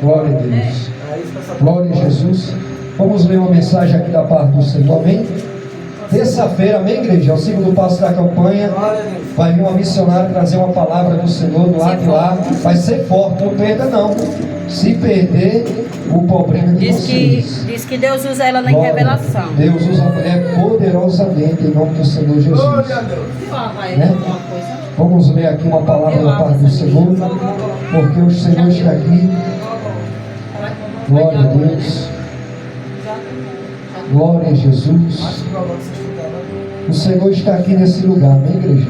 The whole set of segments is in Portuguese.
Glória a Deus. Glória a Jesus. Vamos ler uma mensagem aqui da parte do Senhor, amém? Terça-feira, amém, igreja? É o segundo passo da campanha. Vai vir uma missionária trazer uma palavra do Senhor do lado de lá. Vai ser forte, não perda não. Se perder, o problema é de vocês. Diz que Deus usa ela na revelação. Deus usa a mulher poderosamente em nome do Senhor Jesus. Né? Vamos ler aqui uma palavra da parte do Senhor, porque o Senhor está aqui. Glória a Deus. Glória a Jesus. O Senhor está aqui nesse lugar, amém, igreja?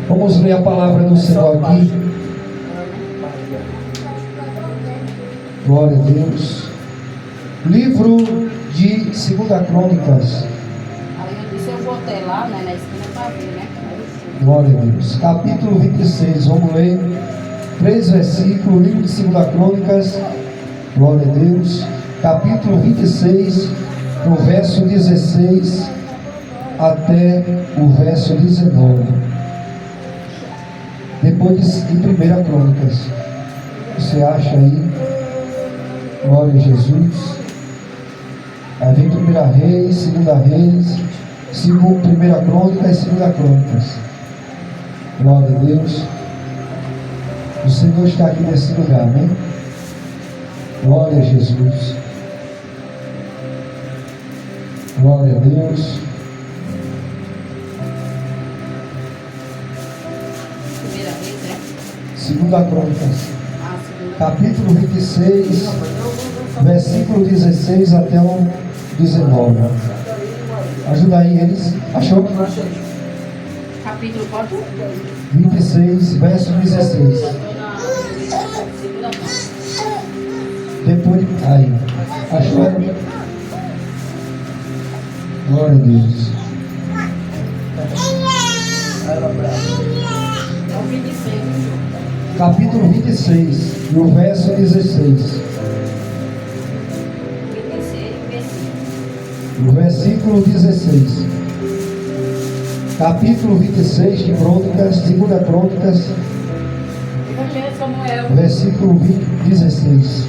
Vamos ler a palavra do Senhor aqui. Glória a Deus. Livro de 2 Crônicas. Aí eu disse, eu botei lá, né, na esquina para ver, né? Glória a Deus. Capítulo 26, vamos ler 3 versículos, livro de 2 Crônicas. Glória a Deus. Capítulo 26, no verso 16 até o verso 19. Depois de 1 Crônicas. Você acha aí? Glória a Jesus. Aí vem 1 Reis, 2 Reis, 1 Crônica e 2 Crônicas. Glória a Deus. O Senhor está aqui nesse lugar, amém? Glória a Jesus. Glória a Deus. Segunda Crônicas, capítulo 26, versículo 16 até o 19. Ajuda aí eles. Achou? Capítulo quanto? 26, verso 16. Depois, aí. Achou? Glória a Deus. Capítulo 26, no verso 16. No versículo 16. Capítulo 26 de Crônicas, 2 Crônicas, versículo 16.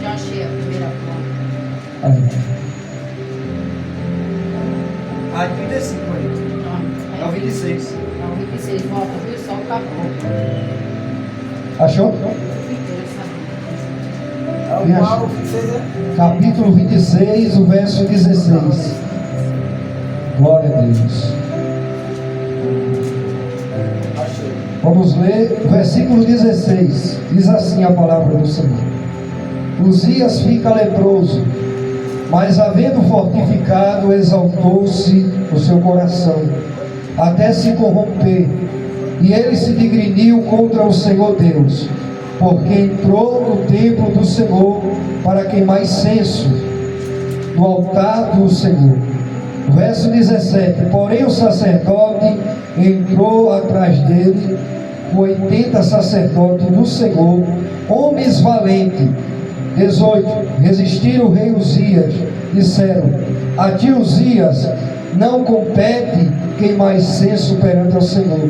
Já achei a primeira crônica. Aí. Ah, 35 aí. É o 26. É o 26, volta, viu? Só o capítulo. Achou? É o 26, é? Capítulo 26, o verso 16. Glória a Deus. Vamos ler o versículo 16. Diz assim a palavra do Senhor: Uzias fica leproso, mas havendo fortificado, exaltou-se o seu coração, até se corromper, e ele se digriniu contra o Senhor Deus, porque entrou no templo do Senhor para queimar incenso no altar do Senhor. Verso 17: Porém o sacerdote entrou atrás dele, 80 sacerdotes do Senhor, homens valentes. 18: Resistiram o rei Uzias, disseram: A ti, Uzias, não compete queimar incenso perante o Senhor,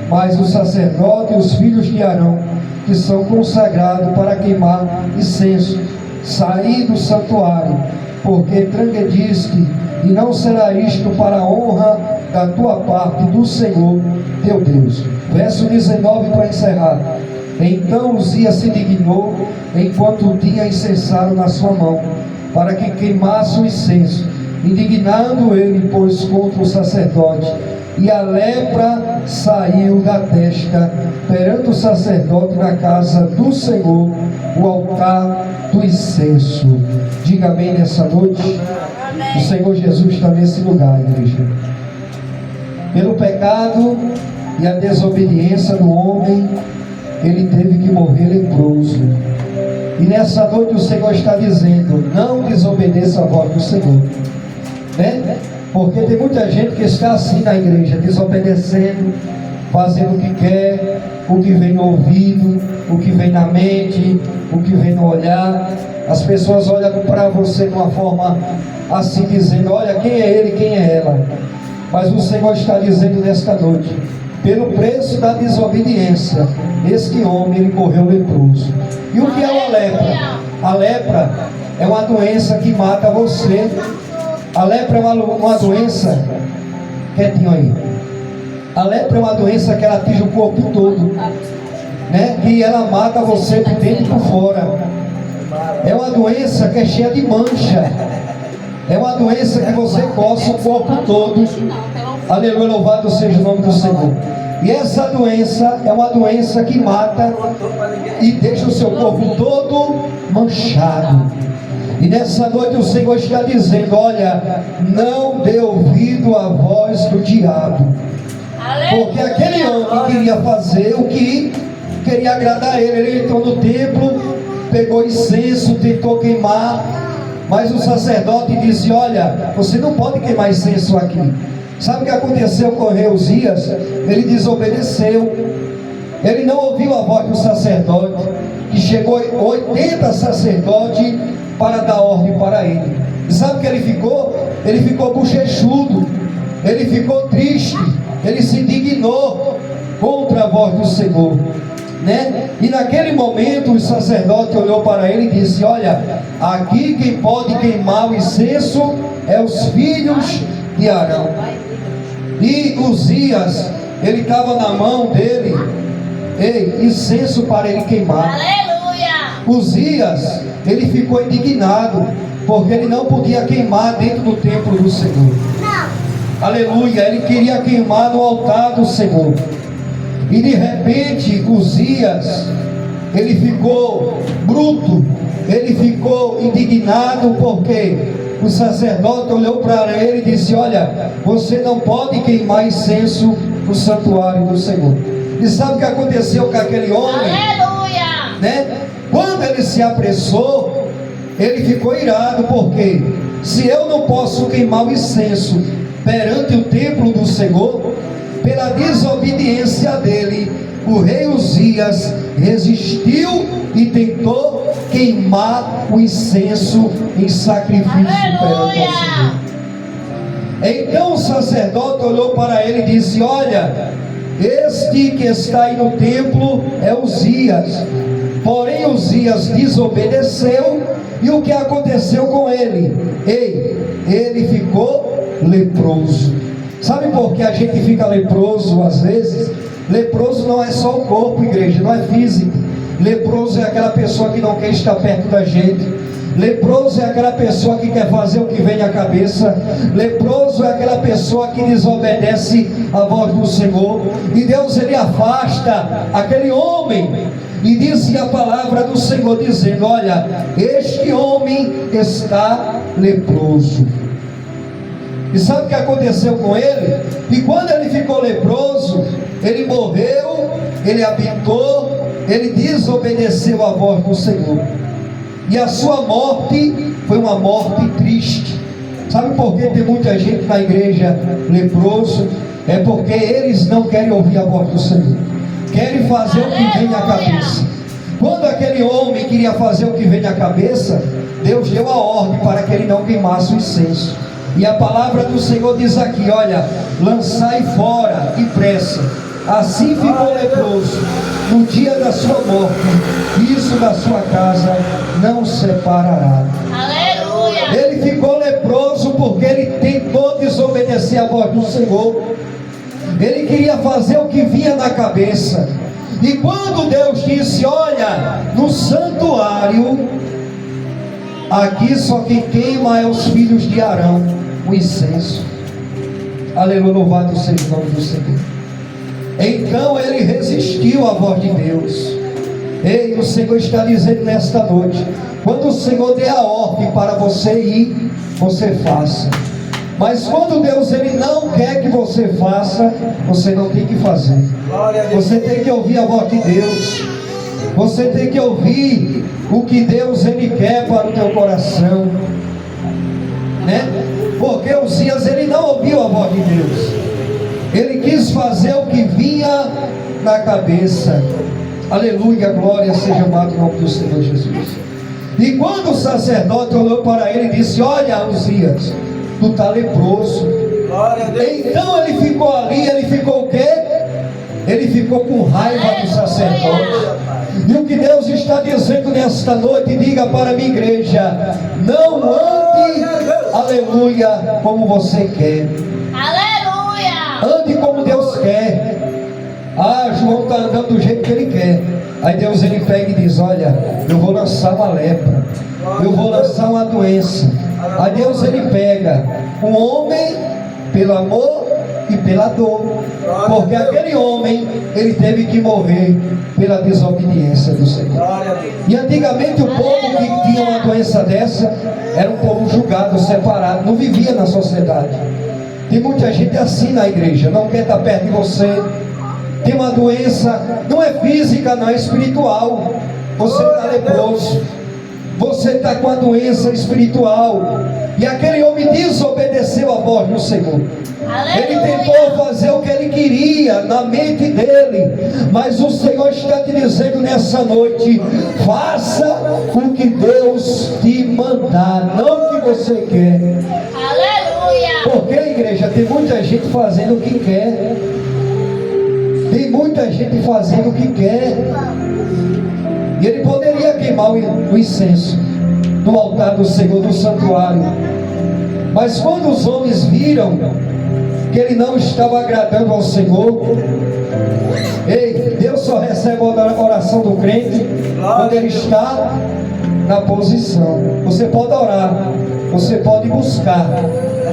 mas o sacerdote e os filhos de Arão, que são consagrados para queimar incenso, saí do santuário, porque transgrediste, e não será isto para a honra da tua parte do Senhor teu Deus. Verso 19 para encerrar. Então Uzias se dignou, enquanto tinha incensário na sua mão, para que queimasse o incenso. Indignando ele, pois, contra o sacerdote, e a lepra saiu da testa perante o sacerdote na casa do Senhor, o altar do incenso. Diga amém nessa noite. O Senhor Jesus está nesse lugar, igreja. Pelo pecado e a desobediência do homem, ele teve que morrer leproso. E nessa noite o Senhor está dizendo: não desobedeça a voz do Senhor, né? Porque tem muita gente que está assim na igreja, desobedecendo, fazendo o que quer, o que vem no ouvido, o que vem na mente, o que vem no olhar. As pessoas olham para você de uma forma assim, dizendo: olha, quem é ele, quem é ela? Mas o Senhor está dizendo nesta noite: pelo preço da desobediência, este homem ele morreu leproso. E o que é uma lepra? A lepra é uma doença que mata você. A lepra é uma doença, quietinho aí. A lepra é uma doença que ela atinge o corpo todo, né? Que ela mata você por dentro e por fora. É uma doença que é cheia de mancha. É uma doença que você coça o corpo todo. Aleluia, louvado seja o nome do Senhor. E essa doença é uma doença que mata e deixa o seu corpo todo manchado. E nessa noite o Senhor está dizendo: olha, não dê ouvido à voz do diabo. Porque aquele homem queria fazer o que queria agradar ele. Ele entrou no templo, pegou incenso, tentou queimar, mas o sacerdote disse: olha, você não pode queimar incenso aqui. Sabe o que aconteceu com Reuzias? Ele desobedeceu. Ele não ouviu a voz do sacerdote, que chegou 80 sacerdotes para dar ordem para ele. E sabe o que ele ficou? Ele ficou bochechudo, ele ficou triste, ele se indignou contra a voz do Senhor, né? E naquele momento o sacerdote olhou para ele e disse: olha, aqui quem pode queimar o incenso é os filhos de Arão. E Uzias, ele estava na mão dele, incenso para ele queimar. Aleluia! Uzias, ele ficou indignado, porque ele não podia queimar dentro do templo do Senhor. Não. Aleluia, ele queria queimar no altar do Senhor. E de repente, Uzias, ele ficou bruto, ele ficou indignado, porque o sacerdote olhou para ele e disse: olha, você não pode queimar incenso no santuário do Senhor. E sabe o que aconteceu com aquele homem? Aleluia! Né? Quando ele se apressou, ele ficou irado, porque se eu não posso queimar o incenso perante o templo do Senhor, pela desobediência dele, o rei Uzias resistiu e tentou queimar o incenso em sacrifício perante o Senhor. Então o sacerdote olhou para ele e disse: olha, este que está aí no templo é Uzias. Porém Uzias desobedeceu, e o que aconteceu com ele? Ele ficou leproso. Sabe por que a gente fica leproso às vezes? Leproso não é só o corpo, igreja, não é físico. Leproso é aquela pessoa que não quer estar perto da gente. Leproso é aquela pessoa que quer fazer o que vem à cabeça. Leproso é aquela pessoa que desobedece à voz do Senhor. E Deus, ele afasta aquele homem. E disse a palavra do Senhor, dizendo: olha, este homem está leproso. E sabe o que aconteceu com ele? E quando ele ficou leproso, ele morreu, ele habitou, ele desobedeceu à voz do Senhor. E a sua morte foi uma morte triste. Sabe por que tem muita gente na igreja leproso? É porque eles não querem ouvir a voz do Senhor, querem fazer o que vem à cabeça. Quando aquele homem queria fazer o que vem à cabeça, Deus deu a ordem para que ele não queimasse o incenso. E a palavra do Senhor diz aqui: olha, lançai fora depressa. Assim ficou leproso no dia da sua morte, isso da sua casa não separará. Aleluia! Ele ficou leproso porque ele tentou desobedecer a voz do Senhor. Ele queria fazer o que vinha na cabeça. E quando Deus disse: olha, no santuário, aqui só quem queima é os filhos de Arão, o incenso. Aleluia, louvado seja o nome do Senhor. Então ele resistiu à voz de Deus. Ei, o Senhor está dizendo nesta noite: quando o Senhor der a ordem para você ir, você faça. Mas quando Deus ele não quer que você faça, você não tem que fazer. Você tem que ouvir a voz de Deus. Você tem que ouvir o que Deus ele quer para o teu coração, né? Porque Uzias ele não ouviu a voz de Deus. Ele quis fazer o que vinha na cabeça. Aleluia, glória seja amado o nome do Senhor Jesus. E quando o sacerdote olhou para ele e disse: olha, Uzias, tu está leproso. Então ele ficou ali, ele ficou o quê? Ele ficou com raiva do sacerdote. E o que Deus está dizendo nesta noite, diga para a minha igreja: não ande, aleluia, como você quer. Aleluia. Ande como Deus quer. Ah, João está andando do jeito que ele quer. Aí Deus ele pega e diz: olha, eu vou lançar uma lepra, eu vou lançar uma doença. Aí Deus ele pega um homem pelo amor e pela dor, porque aquele homem ele teve que morrer pela desobediência do Senhor. E antigamente o povo que tinha uma doença dessa era um povo julgado, separado, não vivia na sociedade. Tem muita gente assim na igreja, não quer estar perto de você. Tem uma doença, não é física, não é espiritual. Você está leproso, você está com a doença espiritual. E aquele homem desobedeceu a voz do Senhor. Ele tentou fazer o que ele queria na mente dele, mas o Senhor está te dizendo nessa noite: faça o que Deus te mandar, não o que você quer. Aleluia. Porque, igreja, tem muita gente fazendo o que quer. Tem muita gente fazendo o que quer. E ele poderia queimar o incenso no altar do Senhor, do santuário. Mas quando os homens viram que ele não estava agradando ao Senhor, ei, Deus só recebe a oração do crente quando ele está na posição. Você pode orar, você pode buscar,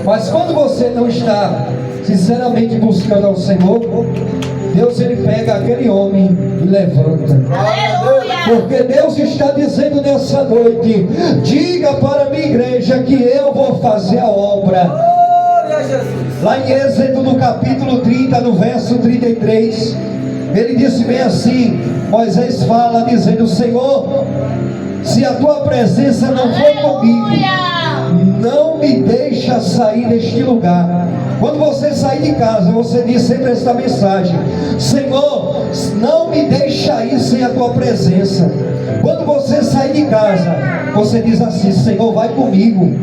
mas quando você não está sinceramente buscando ao Senhor, Deus ele pega aquele homem e levanta. Aleluia. Porque Deus está dizendo nessa noite: diga para a minha igreja que eu vou fazer a obra. Lá em Êxodo no capítulo 30, no verso 33, ele disse bem assim: Moisés fala dizendo: Senhor, se a tua presença não for comigo, não me deixa sair deste lugar. Quando você sair de casa, você diz sempre esta mensagem: Senhor, não me deixa ir sem a tua presença. Quando você sair de casa, você diz assim: Senhor, vai comigo.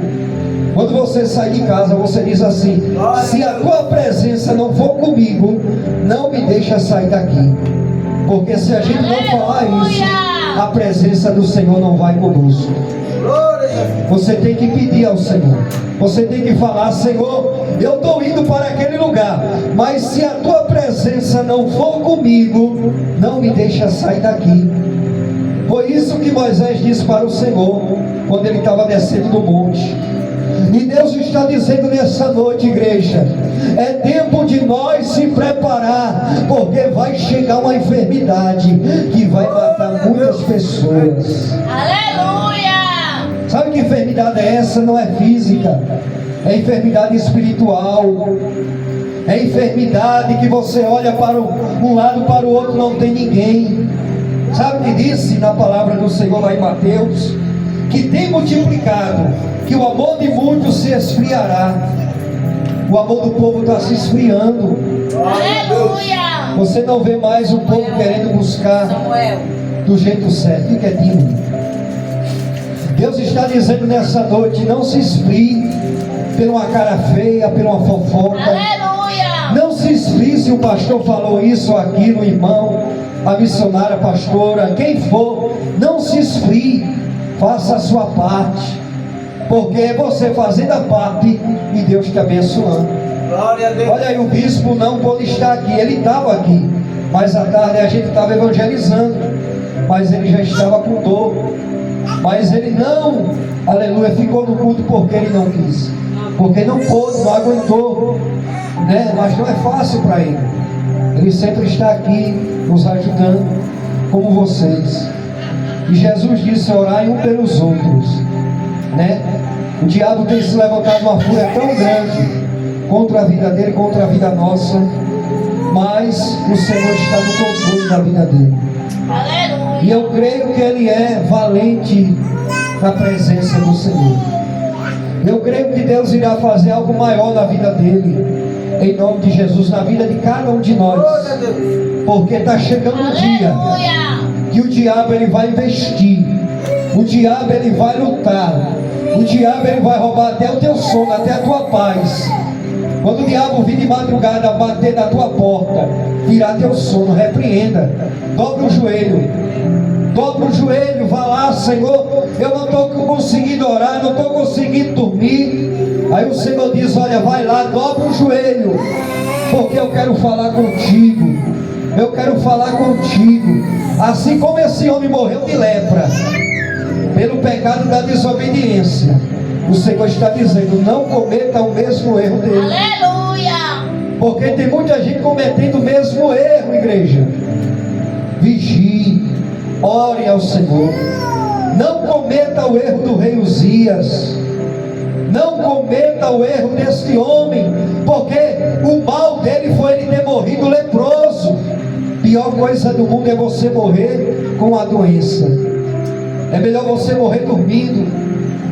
Quando você sair de casa, você diz assim: se a tua presença não for comigo, não me deixa sair daqui. Porque se a gente não falar isso, a presença do Senhor não vai conosco. Você tem que pedir ao Senhor. Você tem que falar: Senhor, eu estou indo para aquele lugar, mas se a tua presença não for comigo, não me deixa sair daqui. Foi isso que Moisés disse para o Senhor quando ele estava descendo do monte. E Deus está dizendo nessa noite, igreja, é tempo de nós se preparar, porque vai chegar uma enfermidade que vai matar muitas pessoas. Aleluia. Sabe que enfermidade é essa? Não é física, é enfermidade espiritual. É enfermidade que você olha para um lado, para o outro, não tem ninguém. Sabe o que disse na palavra do Senhor lá em Mateus? Que tem multiplicado, que o amor de muitos se esfriará. O amor do povo está se esfriando. Aleluia. Você não vê mais o povo querendo buscar do jeito certo. Fique quietinho. Deus está dizendo nessa noite: não se esfrie por uma cara feia, por uma fofoca. Aleluia. Não se esfrie se o pastor falou isso ou aquilo, irmão, a missionária, a pastora, quem for. Não se esfrie. Faça a sua parte, porque é você fazendo a parte e Deus te abençoando. Glória a Deus. Olha aí, o bispo não pôde estar aqui. Ele estava aqui, mas à tarde a gente estava evangelizando, mas ele já estava com dor. Mas ele não, aleluia, ficou no culto porque ele não quis, porque não pôde, não aguentou, né? Mas não é fácil para ele. Ele sempre está aqui nos ajudando, como vocês. E Jesus disse: orai um pelos outros, né? O diabo tem se levantado uma fúria tão grande contra a vida dele, contra a vida nossa, mas o Senhor está no controle da vida dele. Aleluia. E eu creio que ele é valente na presença do Senhor. Eu creio que Deus irá fazer algo maior na vida dele, em nome de Jesus, na vida de cada um de nós, porque está chegando um dia que o diabo ele vai investir, o diabo ele vai lutar, o diabo ele vai roubar até o teu sono, até a tua paz, Quando o diabo vir de madrugada bater na tua porta, tirar teu sono, repreenda. Dobra o joelho. Dobra o joelho, vá lá, Senhor, eu não estou conseguindo orar, não estou conseguindo dormir. Aí o Senhor diz, olha, vai lá, dobra o joelho, porque eu quero falar contigo. Eu quero falar contigo. Assim como esse homem morreu de lepra, pelo pecado da desobediência, o Senhor está dizendo, não cometa o mesmo erro dele. Aleluia. Porque tem muita gente cometendo o mesmo erro, igreja. Vigie, ore ao Senhor. Não cometa o erro do rei Uzias. Não cometa o erro deste homem, porque o mal dele foi ele ter morrido leproso. Pior coisa do mundo é você morrer com a doença. É melhor você morrer dormindo.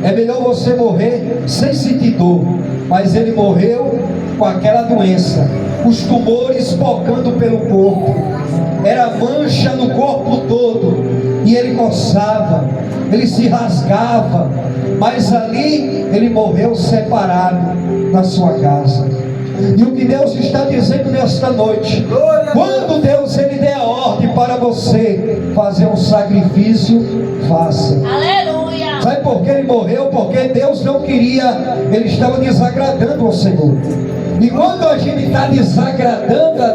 É melhor você morrer sem sentir dor. Mas ele morreu com aquela doença, os tumores pocando pelo corpo, era mancha no corpo todo, e ele coçava, ele se rasgava, mas ali ele morreu separado na sua casa. E o que Deus está dizendo nesta noite, quando Deus ele der a ordem para você fazer um sacrifício, faça. Aleluia. Sabe por que ele morreu? Porque Deus não queria, ele estava desagradando ao Senhor. E quando a gente está desagradando a